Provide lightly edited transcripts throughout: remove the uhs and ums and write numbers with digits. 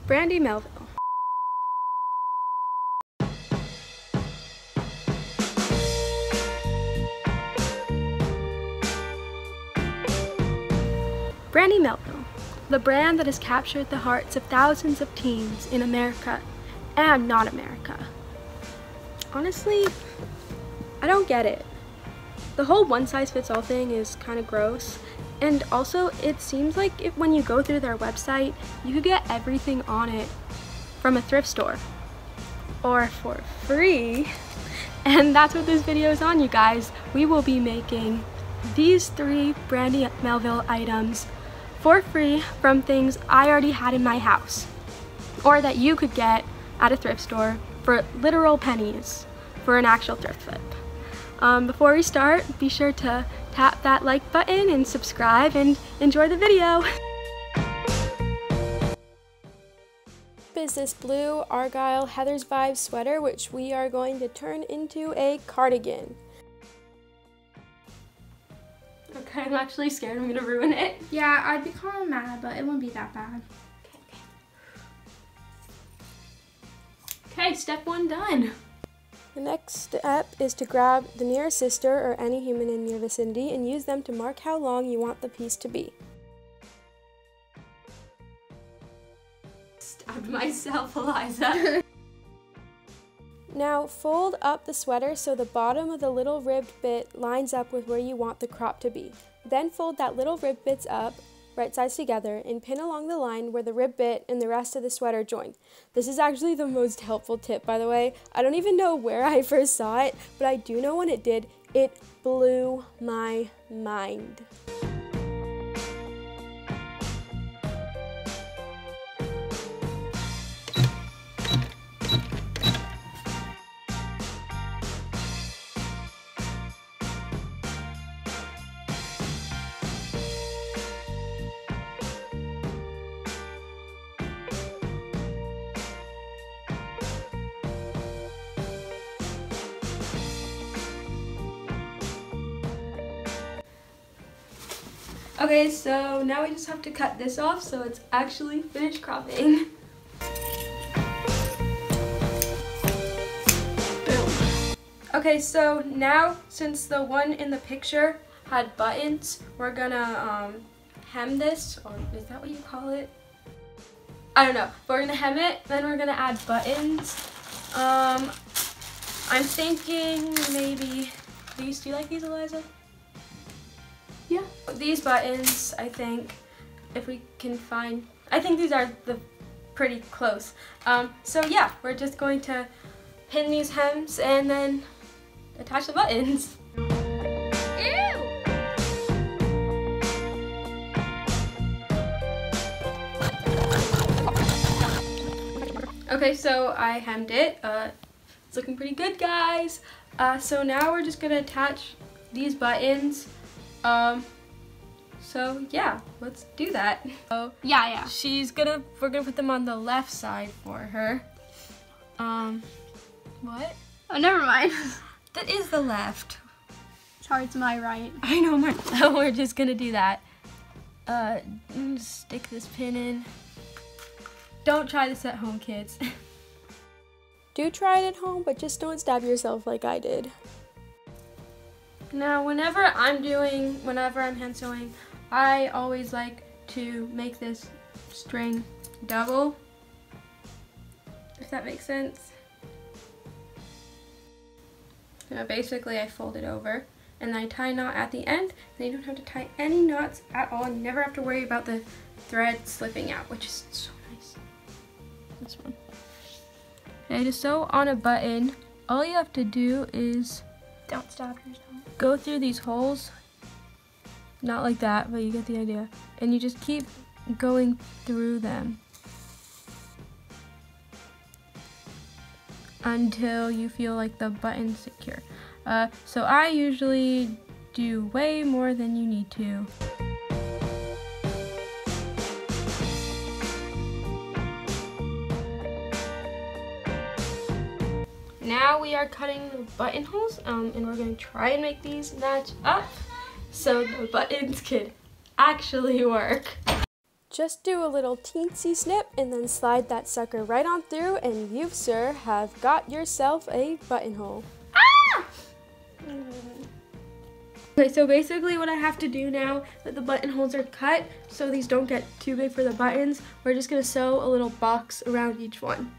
Brandy Melville. Brandy Melville, the brand that has captured the hearts of thousands of teens in America and not America. Honestly, I don't get it. The whole one-size-fits-all thing is kind of gross, and also it seems like when you go through their website, you could get everything on it from a thrift store or for free. And that's what this video is on, you guys. We will be making these 3 Brandy Melville items for free from things I already had in my house, or that you could get at a thrift store for literal pennies for an actual thrift flip. Before we start, be sure to tap that like button and subscribe and enjoy the video. Is this blue Argyle Heather's Vibes sweater, which we are going to turn into a cardigan. Okay, I'm actually scared I'm gonna ruin it. Yeah, I'd be kind of mad, but it wouldn't be that bad. Okay, step 1 done. The next step is to grab the nearest sister or any human in your vicinity and use them to mark how long you want the piece to be. Stabbed myself, Eliza. Now fold up the sweater so the bottom of the little ribbed bit lines up with where you want the crop to be. Then fold that little ribbed bits up, right sides together, and pin along the line where the rib bit and the rest of the sweater join. This is actually the most helpful tip, by the way. I don't even know where I first saw it, but I do know when it did, it blew my mind. Okay, so now we just have to cut this off so it's actually finished cropping. Boom. Okay, so now since the one in the picture had buttons, we're gonna hem this, or is that what you call it? I don't know. We're gonna hem it, then we're gonna add buttons. I'm thinking maybe these. Do you like these, Eliza? Yeah. These buttons, I think, if we can find, I think these are pretty close. So yeah, we're just going to pin these hems and then attach the buttons. Ew! Okay, so I hemmed it. It's looking pretty good, guys. So now we're just gonna attach these buttons. So yeah, let's do that. So Yeah. we're gonna put them on the left side for her. What? Oh, never mind. That is the left. Sorry, it's my right. I know, so we're just gonna do that. Stick this pin in. Don't try this at home, kids. Do try it at home, but just don't stab yourself like I did. Now, whenever I'm hand sewing, I always like to make this string double, if that makes sense. Basically, I fold it over, and then I tie a knot at the end, and you don't have to tie any knots at all, and you never have to worry about the thread slipping out, which is so nice. This one. Okay, to sew on a button, all you have to do is Don't stab yourself. go through these holes, not like that, but you get the idea, and you just keep going through them until you feel like the button's secure. So I usually do way more than you need to. Now we are cutting the buttonholes, and we're going to try and make these match up. so the buttons could actually work. Just do a little teensy snip and then slide that sucker right on through, and you, sir, have got yourself a buttonhole. Ah! Okay, so basically what I have to do now that the buttonholes are cut so these don't get too big for the buttons, we're just gonna sew a little box around each one.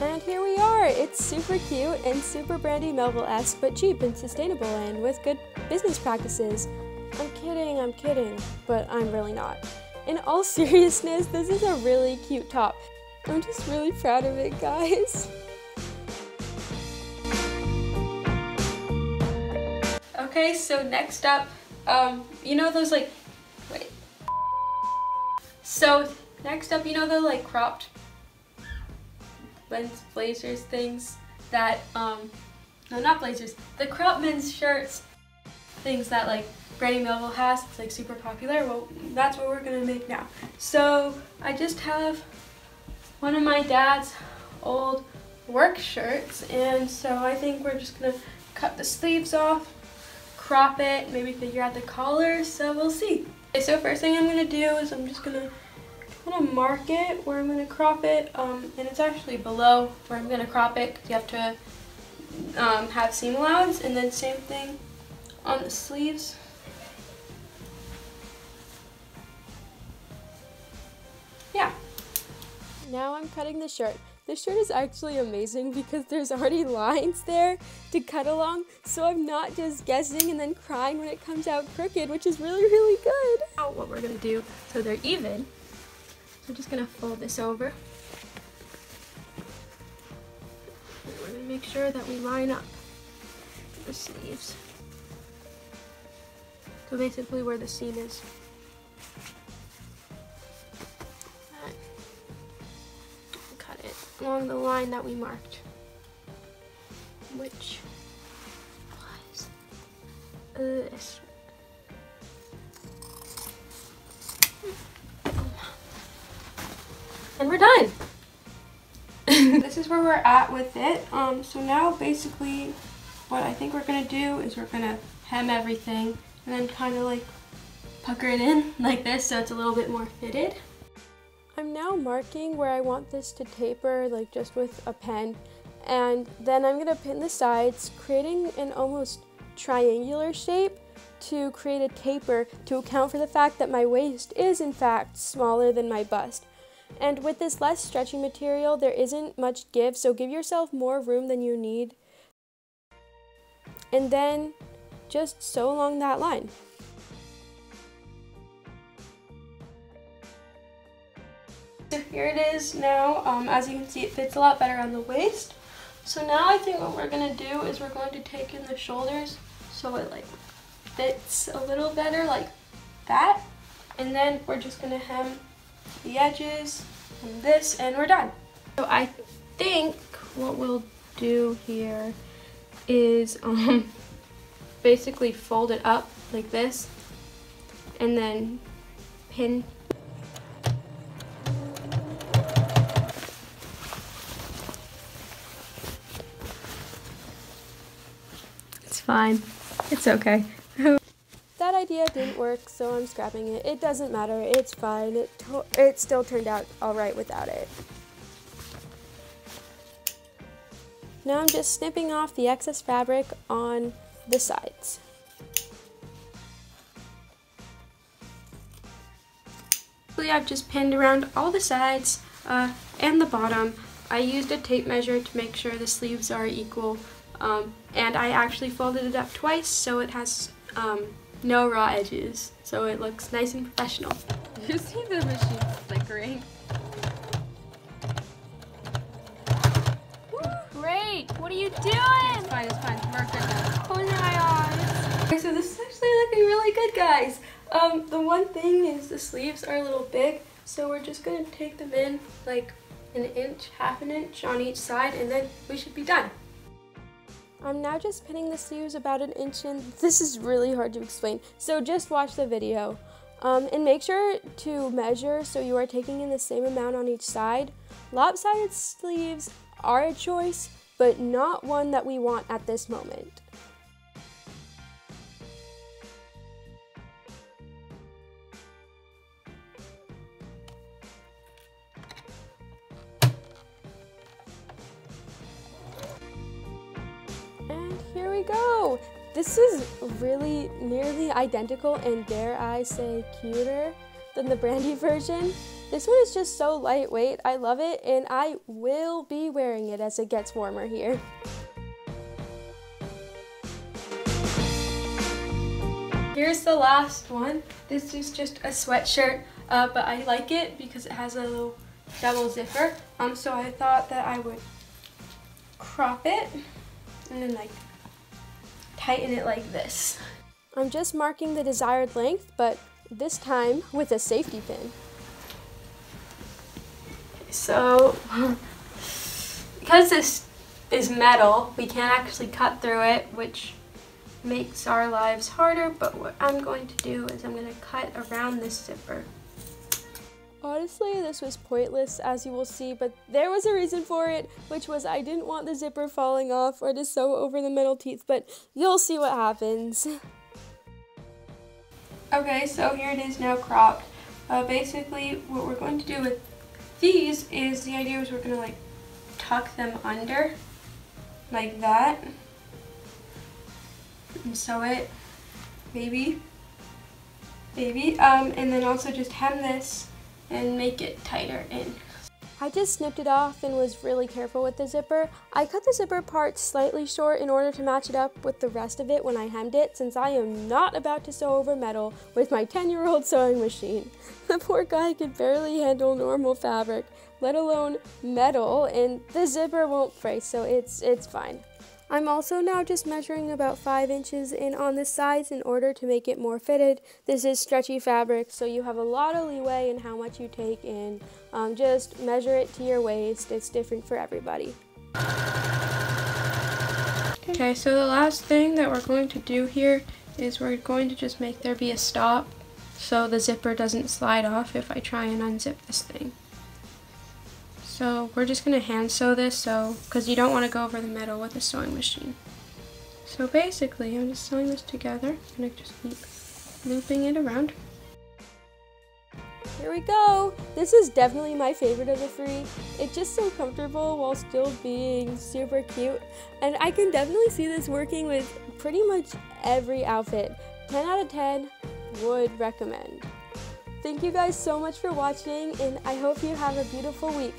And here we are. It's super cute and super Brandy Melville-esque, but cheap and sustainable and with good business practices. I'm kidding, but I'm really not. In all seriousness, this is a really cute top. I'm just really proud of it, guys. Okay, so next up, you know those like, So next up, you know the like cropped men's blazers things that, no, not blazers, the crop men's shirts things that like Brandy Melville has. It's like super popular. Well, that's what we're gonna make now. So I just have one of my dad's old work shirts, and so I think we're just gonna cut the sleeves off, crop it, maybe figure out the collar, so we'll see. Okay, so first thing I'm gonna do is I'm just gonna mark it where I'm gonna crop it, and it's actually below where I'm gonna crop it because you have to have seam allowance, and then same thing on the sleeves. Yeah. Now I'm cutting the shirt. This shirt is actually amazing because there's already lines there to cut along, so I'm not just guessing and then crying when it comes out crooked, which is really, really good. Now what we're gonna do, so they're even, we're just gonna fold this over. And we're gonna make sure that we line up the sleeves. So basically where the seam is. Cut it along the line that we marked, which was this. And we're done. This is where we're at with it. So now basically what I think we're gonna do is we're gonna hem everything and then kind of like pucker it in like this so it's a little bit more fitted. I'm now marking where I want this to taper, like just with a pen, and then I'm gonna pin the sides, creating an almost triangular shape to create a taper to account for the fact that my waist is in fact smaller than my bust. And with this less stretchy material, there isn't much give, so give yourself more room than you need. And then just sew along that line. So here it is now. As you can see, it fits a lot better on the waist. So now I think what we're gonna do is we're going to take in the shoulders so it like fits a little better like that. And then we're just gonna hem the edges and this, and we're done. So I think what we'll do here is basically fold it up like this and then pin. It's fine. It's okay. That idea didn't work, so I'm scrapping it. It doesn't matter. It's fine. It still turned out all right without it. Now I'm just snipping off the excess fabric on the sides. I've just pinned around all the sides and the bottom. I used a tape measure to make sure the sleeves are equal, and I actually folded it up twice so it has no raw edges, so it looks nice and professional. You see the machine flickering? Great! What are you doing? It's fine, we're good now. Close your eyes. Okay, so this is actually looking really good, guys. The one thing is the sleeves are a little big, so we're just gonna take them in like an inch, half an inch on each side, and then we should be done. I'm now just pinning the sleeves about 1 inch in. This is really hard to explain, so just watch the video. And make sure to measure so you are taking in the same amount on each side. Lopsided sleeves are a choice, but not one that we want at this moment. And here we go. This is really nearly identical and, dare I say, cuter than the Brandy version. This one is just so lightweight. I love it, and I will be wearing it as it gets warmer here. Here's the last one. This is just a sweatshirt, but I like it because it has a little double zipper. So I thought that I would crop it and then like tighten it like this. I'm just marking the desired length, but this time with a safety pin. So, because this is metal, we can't actually cut through it, which makes our lives harder, but what I'm going to do is I'm going to cut around this zipper. Honestly, this was pointless, as you will see, but there was a reason for it, which was I didn't want the zipper falling off or to sew over the metal teeth, but you'll see what happens. Okay, so here it is now cropped. Basically, what we're going to do with these is, the idea is we're going to like tuck them under, like that, and sew it, maybe, and then also just hem this and make it tighter in. I just snipped it off and was really careful with the zipper. I cut the zipper part slightly short in order to match it up with the rest of it when I hemmed it, since I am not about to sew over metal with my 10-year-old sewing machine. The poor guy could barely handle normal fabric, let alone metal, and the zipper won't fray, so it's fine. I'm also now just measuring about 5 inches in on the sides in order to make it more fitted. This is stretchy fabric, so you have a lot of leeway in how much you take in. Just measure it to your waist. It's different for everybody. Okay, so the last thing that we're going to do here is we're going to just make there be a stop so the zipper doesn't slide off if I try and unzip this thing. So we're just going to hand sew this, because you don't want to go over the metal with a sewing machine. So basically, I'm just sewing this together. I'm going to just keep looping it around. Here we go! This is definitely my favorite of the 3. It's just so comfortable while still being super cute. And I can definitely see this working with pretty much every outfit. 10 out of 10, would recommend. Thank you guys so much for watching, and I hope you have a beautiful week.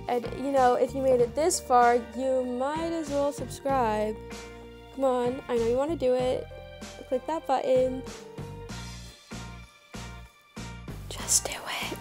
And you know, if you made it this far, you might as well subscribe. Come on, I know you want to do it. Click that button. Just do it.